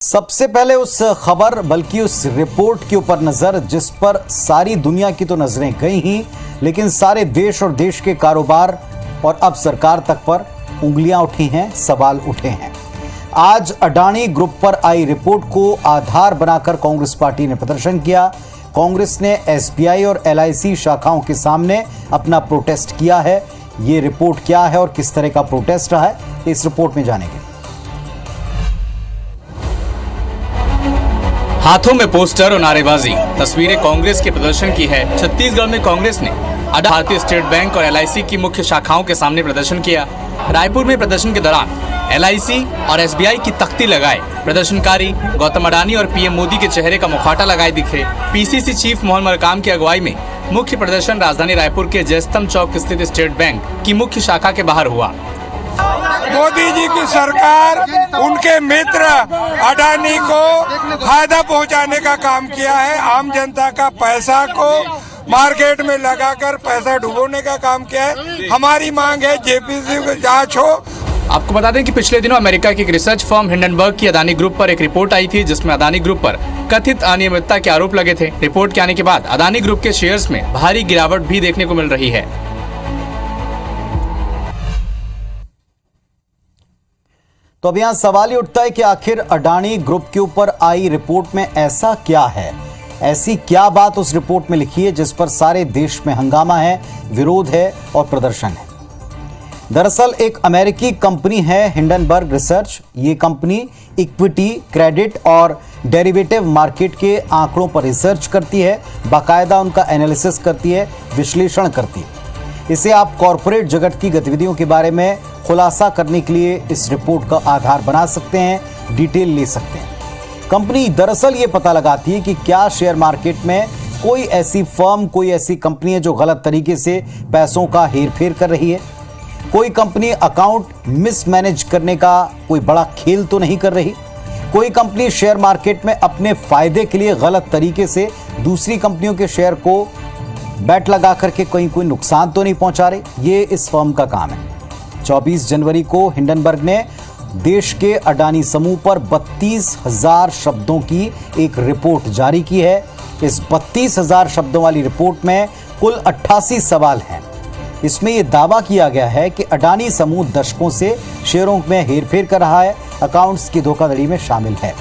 सबसे पहले उस खबर बल्कि उस रिपोर्ट के ऊपर नजर जिस पर सारी दुनिया की तो नजरें गई ही, लेकिन सारे देश और देश के कारोबार और अब सरकार तक पर उंगलियां उठी हैं, सवाल उठे हैं। आज अडानी ग्रुप पर आई रिपोर्ट को आधार बनाकर कांग्रेस पार्टी ने प्रदर्शन किया। कांग्रेस ने एसबीआई और एलआईसी शाखाओं के सामने अपना प्रोटेस्ट किया है। ये रिपोर्ट क्या है और किस तरह का प्रोटेस्ट रहा है, इस रिपोर्ट में जानेंगे। हाथों में पोस्टर और नारेबाजी, तस्वीरें कांग्रेस के प्रदर्शन की है। छत्तीसगढ़ में कांग्रेस ने भारतीय स्टेट बैंक और एलआईसी की मुख्य शाखाओं के सामने प्रदर्शन किया। रायपुर में प्रदर्शन के दौरान एलआईसी और एसबीआई की तख्ती लगाए प्रदर्शनकारी गौतम अडानी और पीएम मोदी के चेहरे का मुखौटा लगाए दिखे। पीसीसी चीफ मोहन मरकाम की अगुवाई में मुख्य प्रदर्शन राजधानी रायपुर के जयस्तंभ चौक स्थित स्टेट बैंक की मुख्य शाखा के बाहर हुआ। मोदी जी की सरकार उनके मित्र अडानी को फायदा पहुंचाने का काम किया है। आम जनता का पैसा को मार्केट में लगाकर पैसा डुबोने का काम किया है। हमारी मांग है जेपीसी की जांच हो। आपको बता दें कि पिछले दिनों अमेरिका की एक रिसर्च फर्म हिंडनबर्ग की अडानी ग्रुप पर एक रिपोर्ट आई थी, जिसमें अडानी ग्रुप पर कथित अनियमितता के आरोप लगे थे। रिपोर्ट के आने के बाद अडानी ग्रुप के शेयर्स में भारी गिरावट भी देखने को मिल रही है। तो अब यहां सवाल ही उठता है कि आखिर अडानी ग्रुप के ऊपर आई रिपोर्ट में ऐसा क्या है, ऐसी क्या बात उस रिपोर्ट में लिखी है जिस पर सारे देश में हंगामा है, विरोध है और प्रदर्शन है। दरअसल एक अमेरिकी कंपनी है हिंडनबर्ग रिसर्च। ये कंपनी इक्विटी, क्रेडिट और डेरिवेटिव मार्केट के आंकड़ों पर रिसर्च करती है, बाकायदा उनका एनालिसिस करती है, विश्लेषण करती है। इसे आप कॉरपोरेट जगत की गतिविधियों के बारे में खुलासा करने के लिए इस रिपोर्ट का आधार बना सकते हैं, डिटेल ले सकते हैं। कंपनी दरअसल ये पता लगाती है कि क्या शेयर मार्केट में कोई ऐसी फर्म, कोई ऐसी कंपनी है जो गलत तरीके से पैसों का हेरफेर कर रही है। कोई कंपनी अकाउंट मिसमैनेज करने का कोई बड़ा खेल तो नहीं कर रही। कोई कंपनी शेयर मार्केट में अपने फायदे के लिए गलत तरीके से दूसरी कंपनियों के शेयर को बैट लगा करके कहीं कोई नुकसान तो नहीं पहुंचा रही। ये इस फर्म का काम है। 24 जनवरी को हिंडनबर्ग ने देश के अडानी समूह पर 32,000 शब्दों की एक रिपोर्ट जारी की है। इस 32,000 शब्दों वाली रिपोर्ट में कुल 88 सवाल हैं। इसमें यह दावा किया गया है कि अडानी समूह दशकों से शेयरों में हेरफेर कर रहा है, अकाउंट्स की धोखाधड़ी में शामिल है।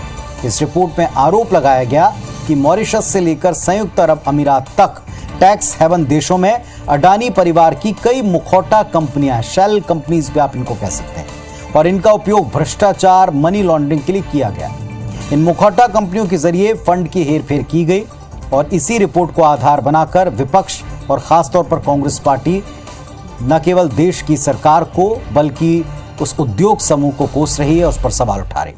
इस रिपोर्ट में आरोप लगाया गया कि मॉरिशस से लेकर संयुक्त अरब अमीरात तक टैक्स हेवन देशों में अडानी परिवार की कई मुखौटा कंपनियां, शेल कंपनीज भी आप इनको कह सकते हैं, और इनका उपयोग भ्रष्टाचार, मनी लॉन्ड्रिंग के लिए किया गया। इन मुखौटा कंपनियों के जरिए फंड की हेरफेर की गई और इसी रिपोर्ट को आधार बनाकर विपक्ष और खासतौर पर कांग्रेस पार्टी न केवल देश की सरकार को बल्कि उस उद्योग समूह को कोस रही है, उस पर सवाल उठा रही है।